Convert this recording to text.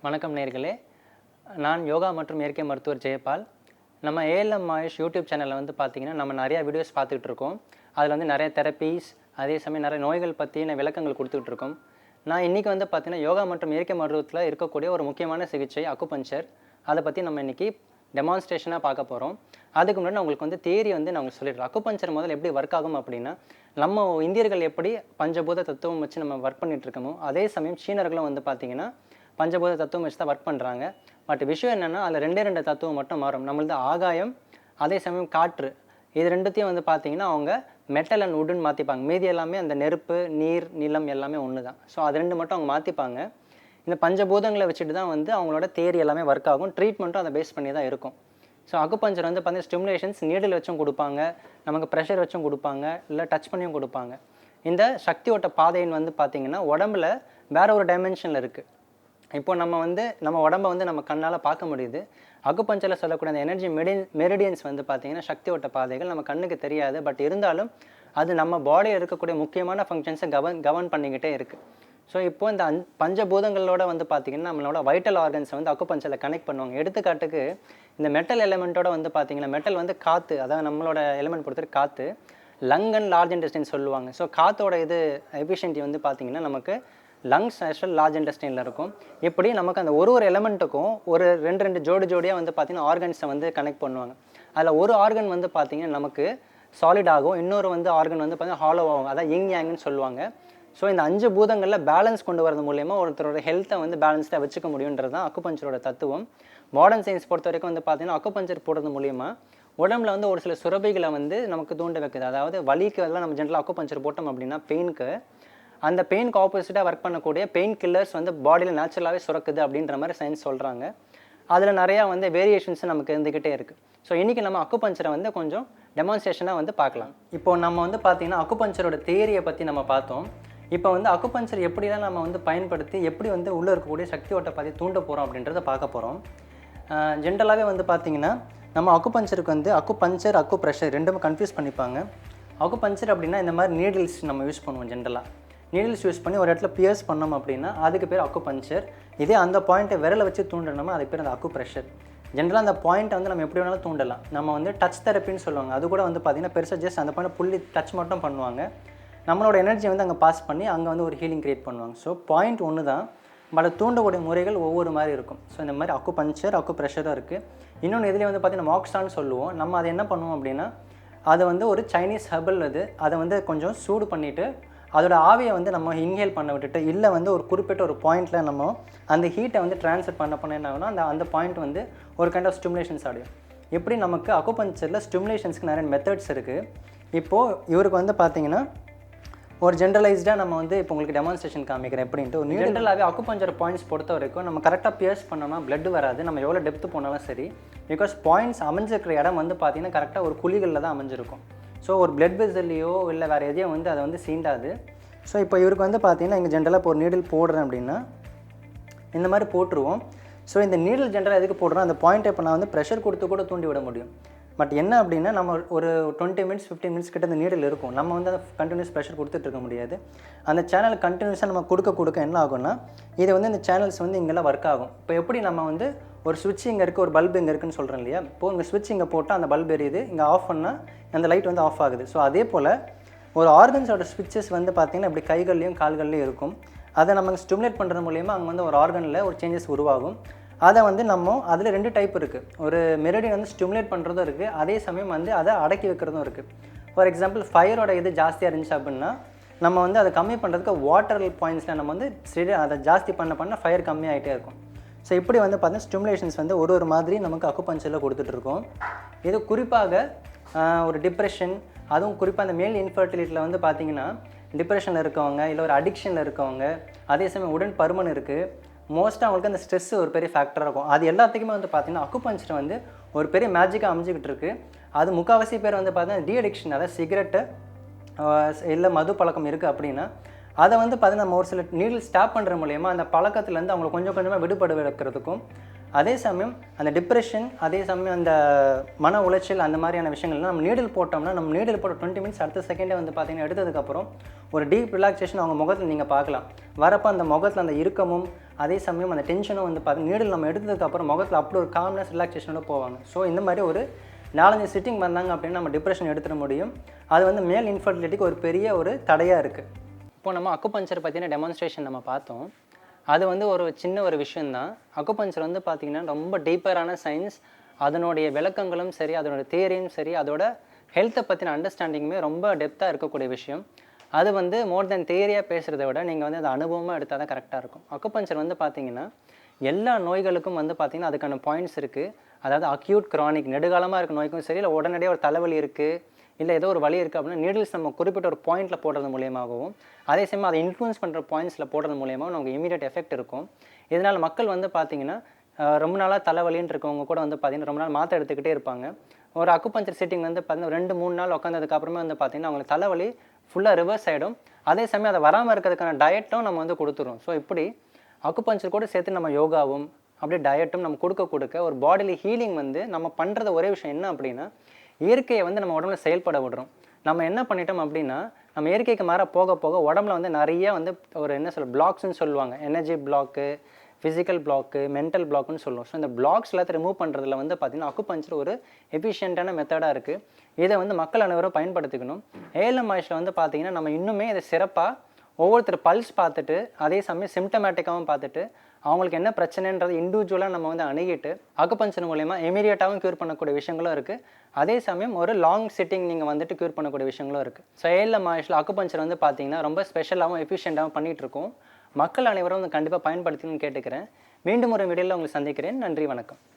வணக்கம் நேயர்களே, நான் யோகா மற்றும் இயற்கை மருத்துவர் ஜெயபால். நம்ம ஏஎல்எம் ஆயுஷ் யூடியூப் சேனலில் வந்து பார்த்தீங்கன்னா, நம்ம நிறையா வீடியோஸ் பார்த்துக்கிட்டு இருக்கோம். அதில் வந்து நிறைய தெரப்பீஸ், அதே சமயம் நிறைய நோய்கள் பற்றின விளக்கங்கள் கொடுத்துக்கிட்டு இருக்கோம். நான் இன்றைக்கி வந்து பார்த்தீங்கன்னா, யோகா மற்றும் இயற்கை மருத்துவத்தில் இருக்கக்கூடிய ஒரு முக்கியமான சிகிச்சை அக்குபஞ்சர். அதை பற்றி நம்ம இன்றைக்கி டெமான்ஸ்ட்ரேஷனாக பார்க்க போகிறோம். அதுக்கு முன்னாடி நான் உங்களுக்கு வந்து தியரி வந்து நான் உங்களுக்கு சொல்லிடுறேன். அக்குபஞ்சர் முதல்ல எப்படி ஒர்க் ஆகும் அப்படின்னா, நம்ம இந்தியர்கள் எப்படி பஞ்சபூத தத்துவம் வச்சு நம்ம ஒர்க் பண்ணிகிட்டு இருக்கோமோ, அதே சமயம் சீனர்களும் வந்து பார்த்திங்கன்னா பஞ்சபூத தத்துவம் வச்சு தான் ஒர்க் பண்ணுறாங்க. பட் விஷயம் என்னென்னா, அதில் ரெண்டு தத்துவம் மட்டும் மாறும். நம்மளது ஆகாயம், அதே சமயம் காற்று, இது ரெண்டுத்தையும் வந்து பார்த்திங்கன்னா அவங்க மெட்டல் அண்ட் வுட்டுன்னு மாற்றிப்பாங்க. மீதி எல்லாமே அந்த நெருப்பு, நீர், நிலம் எல்லாமே ஒன்று தான். ஸோ அது ரெண்டு மட்டும் அவங்க மாற்றிப்பாங்க. இந்த பஞ்சபூதங்களை வச்சுட்டு தான் வந்து அவங்களோட தியரி எல்லாமே ஒர்க் ஆகும். ட்ரீட்மெண்ட்டும் அதை பேஸ் பண்ணி தான் இருக்கும். ஸோ அக்குபஞ்சர் வந்து பார்த்தீங்கன்னா ஸ்டிமுலேஷன்ஸ் நீடில் வச்சும் கொடுப்பாங்க, நமக்கு ப்ரெஷர் வச்சும் கொடுப்பாங்க, இல்லை டச் பண்ணியும் கொடுப்பாங்க. இந்த சக்தி ஓட்ட பாதைன்னு வந்து பார்த்திங்கன்னா உடம்புல வேறு ஒரு டைமென்ஷனில் இருக்குது. இப்போ நம்ம உடம்பை வந்து நம்ம கண்ணால் பார்க்க முடியுது. அக்குபஞ்சரில் சொல்லக்கூடிய அந்த எனர்ஜி மெரிடியன்ஸ் வந்து பார்த்திங்கன்னா சக்தி ஓட்ட பாதைகள் நம்ம கண்ணுக்கு தெரியாது. பட் இருந்தாலும் அது நம்ம பாடியில் இருக்கக்கூடிய முக்கியமான ஃபங்க்ஷன்ஸை கவர்ன் பண்ணிக்கிட்டே இருக்குது. ஸோ இப்போது இந்த பஞ்சபூதங்களோட வந்து பார்த்திங்கன்னா நம்மளோட வைட்டல் ஆர்கன்ஸை வந்து அக்குபஞ்சரில் கனெக்ட் பண்ணுவாங்க. எடுத்துக்காட்டுக்கு இந்த மெட்டல் எலிமெண்ட்டோட வந்து பார்த்திங்கன்னா, மெட்டல் வந்து காற்று, அதாவது நம்மளோட எலிமெண்ட் பொறுத்தவரை காற்று, லங் அண்ட் லார்ஜ் இன்டெஸ்டைன் சொல்லுவாங்க. ஸோ காற்றோட எஃபிஷியன்சி வந்து பார்த்திங்கன்னா நமக்கு லங்ஸ் ஆக்சுவல் லார்ஜ் இன்டெஸ்டைனில் இருக்கும். இப்படி நமக்கு அந்த ஒரு எலிமெண்ட்டுக்கும் ஒரு ரெண்டு ஜோடியாக வந்து பார்த்திங்கன்னா ஆர்கன்ஸை வந்து கனெக்ட் பண்ணுவாங்க. அதில் ஒரு ஆர்கன் வந்து பார்த்திங்கன்னா நமக்கு சாலிட் ஆகும், இன்னொரு வந்து ஆர்கன் வந்து பார்த்திங்கன்னா ஹாலோ ஆகும். அதான் யிங் யாங்னு சொல்லுவாங்க. ஸோ இந்த 5 பூதங்களில் பேலன்ஸ் கொண்டு வரது மூலயமா ஒருத்தரோட ஹெல்த்தை வந்து பேலன்ஸ்டாக வச்சுக்க முடியுன்றது தான் அக்குபஞ்சரோட தத்துவம். மாடர்ன் சயின்ஸ் பொறுத்த வரைக்கும் வந்து பார்த்திங்கன்னா அக்குபஞ்சர் போடுறது மூலயமா உடம்புல வந்து ஒரு சில சுரபிகளை வந்து நமக்கு தூண்ட வைக்குது. அதாவது வலிக்கு எல்லாம் நம்ம ஜென்ரலாக அக்குபஞ்சர் போட்டோம் அப்படின்னா பெயினுக்கு, அந்த பெயினுக்கு ஆப்போசிட்டாக ஒர்க் பண்ணக்கூடிய பெயின் கில்லர்ஸ் வந்து பாடியில் நேச்சுரலாகவே சுரக்குது அப்படின்ற மாதிரி சயின்ஸ் சொல்கிறாங்க. அதில் நிறையா வந்து வேரியேஷன்ஸ் நமக்கு இருந்துக்கிட்டே இருக்குது. ஸோ இன்றைக்கி நம்ம அக்குபஞ்சரை வந்து கொஞ்சம் டெமான்ஸ்ட்ரேஷனாக வந்து பார்க்கலாம். இப்போ நம்ம வந்து பார்த்திங்கன்னா அக்குபஞ்சரோட தியரியை பற்றி நம்ம பார்த்தோம். இப்போ வந்து அக்குபஞ்சர் எப்படிலாம் நம்ம வந்து பயன்படுத்தி எப்படி வந்து உள்ளே இருக்கக்கூடிய சக்தி ஓட்ட பாதையை தூண்ட போகிறோம் அப்படின்றத பார்க்க போகிறோம். ஜென்ரலாகவே வந்து பார்த்திங்கன்னா நம்ம அக்குபஞ்சருக்கு வந்து அக்கு ப்ரெஷர் ரெண்டுமே கன்ஃபியூஸ் பண்ணிப்பாங்க. அக்குபஞ்சர் அப்படின்னா இந்த மாதிரி நீடில்ஸ் நம்ம யூஸ் பண்ணுவோம். ஜென்ரலாக நீடில்ஸ் யூஸ் பண்ணி ஒரு இடத்துல பியர்ஸ் பண்ணோம் அப்படின்னா அதுக்கு பேர் அக்குபஞ்சர். இதே அந்த பாயிண்ட்டை விரலை வச்சு தூண்டணுமா அதுக்கு பேர் அந்த அக்கு ப்ரெஷர். ஜென்ரலாக அந்த பாயிண்ட்டை வந்து நம்ம எப்படி வேணாலும் தூண்டலாம். நம்ம வந்து டச் தெரப்பின்னு சொல்லுவாங்க. அது கூட வந்து பார்த்திங்கன்னா பெருசாக ஜஸ்ட் அந்த பாயிண்ட் புள்ளி டச் மட்டும் பண்ணுவாங்க. நம்மளோட எனர்ஜியை வந்து அங்கே பாஸ் பண்ணி அங்கே வந்து ஒரு ஹீலிங் க்ரியேட் பண்ணுவாங்க. ஸோ பாயிண்ட் ஒன்று தான், பட் தூண்டக்கூடிய முறைகள் ஒவ்வொரு மாதிரி இருக்கும். ஸோ இந்த மாதிரி அக்குபஞ்சர், அக்கு ப்ரெஷரும் இருக்குது. இன்னொன்று இதுலேயே வந்து பார்த்திங்கன்னா மாக்ஸ்டான்னு சொல்லுவோம். நம்ம அதை என்ன பண்ணுவோம் அப்படின்னா, அதை வந்து ஒரு சைனீஸ் ஹெர்பல் அதை வந்து கொஞ்சம் சூடு பண்ணிவிட்டு அதோட ஆவியை வந்து நம்ம இன்ஹேல் பண்ண விட்டுட்டு, இல்லை வந்து ஒரு குறிப்பிட்ட ஒரு பாயிண்ட்டில் நம்ம அந்த ஹீட்டை வந்து ட்ரான்ஸ்ஃபர் பண்ண என்ன ஆகுனா அந்த பாயிண்ட் வந்து ஒரு கைண்ட் ஆஃப் ஸ்டிமுலேஷன்ஸ் ஆகும். எப்படி நமக்கு அக்குபஞ்சரில் ஸ்டிமுலேஷன்ஸ்க்கு நிறைய மெத்தட்ஸ் இருக்குது. இப்போது இவருக்கு வந்து பார்த்திங்கன்னா ஒரு ஜென்ரலைஸ்டாக நம்ம வந்து இப்போ உங்களுக்கு டெமான்ஸ்ட்ரேஷன் காமிக்கிறேன் எப்படின்ட்டு. ஒரு ஜென்ரலாகவே அக்குபஞ்சர் பாயிண்ட்ஸ் பொறுத்த வரைக்கும் நம்ம கரெக்டாக பியர்ஸ் பண்ணோம்னா பிளட் வராது. நம்ம எவ்வளோ டெப்த்து போனாலும் சரி, பிகாஸ் பாயிண்ட்ஸ் அமைஞ்சிருக்கிற இடம் வந்து பார்த்திங்கன்னா கரெக்டாக ஒரு குழிகளில் தான் அமைஞ்சிருக்கும். ஸோ ஒரு பிளட் வெசல்லையோ இல்லை வேறு எதையும் வந்து அதை வந்து சீண்டாது. ஸோ இப்போ இவருக்கு வந்து பார்த்திங்கன்னா இங்கே ஜென்ரலாக இப்போ ஒரு நீடில் போடுறேன் அப்படின்னா இந்த மாதிரி போட்டுருவோம். ஸோ இந்த நீடில் ஜென்ரலாக எதுக்கு போடுறோம், அந்த பாயிண்ட்டை இப்போ நான் வந்து ப்ரெஷர் கொடுத்து கூட தூண்டி விட முடியும். பட் என்ன அப்படின்னா நம்ம ஒரு 20 மினிட்ஸ் 15 மினிட்ஸ் கிட்ட அந்த நீடில் இருக்கும். நம்ம வந்து அதை கண்டினியூஸ் ப்ரெஷர் கொடுத்துட்டு இருக்க முடியாது. அந்த சேனல் கண்டினியூஸாக நம்ம கொடுக்க என்ன ஆகும்னா, இது வந்து இந்த சேனல்ஸ் வந்து இங்கெல்லாம் ஒர்க் ஆகும். இப்போ எப்படி நம்ம வந்து ஒரு சுவிட்ச் இங்கே இருக்குது, ஒரு பல்ப் இங்கே இருக்குன்னு சொல்கிறேன் இல்லையா. இப்போது இங்கே சுவிட்ச் இங்கே போட்டால் அந்த பல்ப் எரியுது, இங்கே ஆஃப் பண்ணால் அந்த லைட் வந்து ஆஃப் ஆகுது. ஸோ அதே போல் ஒரு ஆர்கன்ஸோட ஸ்விட்சஸ் வந்து பார்த்திங்கன்னா இப்படி கைகள்லையும் கால்கள்லையும் இருக்கும். அதை நம்ம ஸ்டிமுலேட் பண்ணுறது மூலிமா அங்கே வந்து ஒரு ஆர்கனில் ஒரு சேஞ்சஸ் உருவாகும். அதை வந்து நம்ம அதில் 2 டைப் இருக்குது. ஒரு மெரிடியன் வந்து ஸ்டிமுலேட் பண்ணுறதும் இருக்குது, அதே சமயம் வந்து அதை அடக்கி வைக்கிறதும் இருக்குது. ஃபார் எக்ஸாம்பிள் ஃபயரோட இது ஜாஸ்தியாக இருந்துச்சு அப்படின்னா நம்ம வந்து அதை கம்மி பண்ணுறதுக்கு வாட்டர் பாயிண்ட்ஸில் நம்ம வந்து அதை ஜாஸ்தி பண்ண ஃபயர் கம்மியாகிட்டே இருக்கும். ஸோ இப்படி வந்து பார்த்தீங்கன்னா ஸ்டிமுலேஷன்ஸ் வந்து ஒரு மாதிரி நமக்கு அக்குபஞ்சரில் கொடுத்துட்ருக்கோம். இது குறிப்பாக ஒரு டிப்ரெஷன், அதுவும் குறிப்பாக அந்த மேல் இன்ஃபர்டிலிட்டியில் வந்து பார்த்திங்கன்னா டிப்ரெஷனில் இருக்கவங்க, இல்லை ஒரு அடிக்ஷனில் இருக்கவங்க, அதே சமயம் உடன் பருமன் இருக்குது, மோஸ்ட்டாக அவங்களுக்கு அந்த ஸ்ட்ரெஸ் ஒரு பெரிய ஃபேக்டராக இருக்கும். அது எல்லாத்துக்குமே வந்து பார்த்திங்கன்னா அக்குபஞ்சர் வந்து ஒரு பெரிய மேஜிக்காக அமைஞ்சிக்கிட்டு இருக்குது. அது முக்கால்வாசி பேர் வந்து பார்த்திங்கன்னா டி அடிக்ஷன், அதாவது சிகரெட்டு இல்லை மது பழக்கம் இருக்குது அப்படின்னா அதை வந்து பார்த்திங்கன்னா நம்ம ஒரு சில நீடில் ஸ்டாப் பண்ணுற மூலயமா அந்த பழக்கத்துலேருந்து அவங்களை கொஞ்சம் கொஞ்சமாக விடுபட வைக்கிறதுக்கும், அதே சமயம் அந்த டிப்ரெஷன், அதே சமயம் அந்த மன உளைச்சல் அந்த மாதிரியான விஷயங்கள்லாம் நம்ம நீடில் போட்டோம்னா, நம்ம நீடில் போட்ட 20 மினிட்ஸ் அடுத்த செகண்டே வந்து பார்த்தீங்கன்னா எடுத்ததுக்கப்புறம் ஒரு டீப் ரிலாக்ஸேஷன் அவங்க முகத்தில் நீங்கள் பார்க்கலாம். வரப்போ அந்த முகத்தில் அந்த இறுக்கமும், அதே சமயம் அந்த டென்ஷனும் வந்து பார்த்தீங்கன்னா நீடில் நம்ம எடுத்ததுக்கப்புறம் முகத்தில் அப்படி ஒரு காம்னஸ், ரிலாக்ஸேஷனோட போவாங்க. ஸோ இந்த மாதிரி ஒரு 4-5 சிட்டிங் வந்தாங்க அப்படின்னா நம்ம டிப்ரெஷன் எடுத்துட முடியும். அது வந்து மேல் இன்ஃபர்டிலிட்டிக்கு ஒரு பெரிய ஒரு தடையாக இருக்குது. இப்போ நம்ம அக்குபஞ்சர் பற்றின டெமான்ஸ்ட்ரேஷன் நம்ம பார்த்தோம். அது வந்து ஒரு சின்ன ஒரு விஷயந்தான். அக்குபஞ்சர் வந்து பார்த்திங்கன்னா ரொம்ப டீப்பரான சயின்ஸ். அதனுடைய விளக்கங்களும் சரி, அதனோட தியரியும் சரி, அதோட ஹெல்த்தை பற்றின அண்டர்ஸ்டாண்டிங்குமே ரொம்ப டெப்த்தாக இருக்கக்கூடிய விஷயம். அது வந்து மோர் தென் தியரியாக பேசுகிறத விட நீங்கள் வந்து அதை அனுபவமாக எடுத்தால் தான் கரெக்டாக இருக்கும். அக்குபஞ்சர் வந்து பார்த்திங்கன்னா எல்லா நோய்களுக்கும் வந்து பார்த்திங்கன்னா அதுக்கான பாயிண்ட்ஸ் இருக்குது. அதாவது அக்யூட், கிரானிக் நெடுகாலமாக இருக்க நோய்க்கும் சரி, இல்லை உடனடியாக ஒரு தலைவலி இருக்குது, இல்லை ஏதோ ஒரு வலி இருக்குது அப்படின்னா நீடில்ஸ் நம்ம குறிப்பிட்ட ஒரு பாயிண்ட்டில் போடுறது மூலியமாகவும், அதே சமயம் அதை இன்ஃப்ளூயன்ஸ் பண்ணுற பாயிண்ட்ஸில் போடுறது மூலியமாக நமக்கு இமீடியட் எஃபெக்ட் இருக்கும். இதனால் மக்கள் வந்து பார்த்திங்கன்னா ரொம்ப நாளாக தலைவலின்னு இருக்கவங்க கூட வந்து பார்த்திங்கன்னா ரொம்ப நாள் மாத்திரை எடுத்துக்கிட்டே இருப்பாங்க. ஒரு அக்குபஞ்சர் சிட்டிங் வந்து பார்த்திங்கன்னா 2-3 நாள் உட்காந்ததுக்கப்புறமே வந்து பார்த்திங்கன்னா அவங்களுக்கு தலைவலி ஃபுல்லாக ரிவர்ஸ் ஆகிடும். அதே சமயம் அதை வராமல் இருக்கிறதுக்கான டயட்டும் நம்ம வந்து கொடுத்துரும். ஸோ இப்படி அக்குபஞ்சர் கூட சேர்த்து நம்ம யோகாவும் அப்படியே டயட்டும் நம்ம கொடுக்க ஒரு பாடிலி ஹீலிங் வந்து நம்ம பண்ணுறது ஒரே விஷயம் என்ன அப்படின்னா, இயற்கையை வந்து நம்ம உடம்புல செயல்பட விடுறோம். நம்ம என்ன பண்ணிட்டோம் அப்படின்னா, நம்ம இயற்கைக்கு மாற போக போக உடம்புல வந்து நிறைய வந்து ஒரு என்ன சொல்ல பிளாக்ஸ்ன்னு சொல்லுவாங்க. Energy block, physical block, mental பிளாக்குன்னு சொல்லுவோம். ஸோ இந்த பிளாக்ஸ் எல்லாத்தையும் ரிமூவ் பண்ணுறதுல வந்து பார்த்திங்கன்னா அக்குபஞ்சர் ஒரு எஃபிஷியண்ட்டான மெத்தடாக இருக்குது. இதை வந்து மக்கள் அனைவரும் பயன்படுத்திக்கணும். ஏஎல்எம் ஆயுஷில் வந்து பார்த்திங்கன்னா நம்ம இன்னுமே இதை சிறப்பாக ஒவ்வொருத்தர் பல்ஸ் பார்த்துட்டு, அதே சமயம் சிம்டமேட்டிக்காகவும் பார்த்துட்டு, அவங்களுக்கு என்ன பிரச்சனைன்றது இண்டிவிஜுவலாக நம்ம வந்து அணுகிட்டு அக்குபஞ்சர் மூலயமா இமீடியட்டாகவும் க்யூர் பண்ணக்கூடிய விஷயங்களும் இருக்குது. அதே சமயம் ஒரு லாங் சிட்டிங் நீங்கள் வந்துட்டு க்யூர் பண்ணக்கூடிய விஷயங்களும் இருக்குது. ஸோ ஏஎல்எம் ஆயுஷில் அக்குபஞ்சர் வந்து பார்த்திங்கன்னா ரொம்ப ஸ்பெஷலாகவும் எஃபிஷியண்ட்டாகவும் பண்ணிகிட்ருக்கோம். மக்கள் அனைவரும் வந்து கண்டிப்பாக பயன்படுத்தணும்னு கேட்டுக்கிறேன். மீண்டும் ஒரு வீடியோவில் உங்களை சந்திக்கிறேன். நன்றி, வணக்கம்.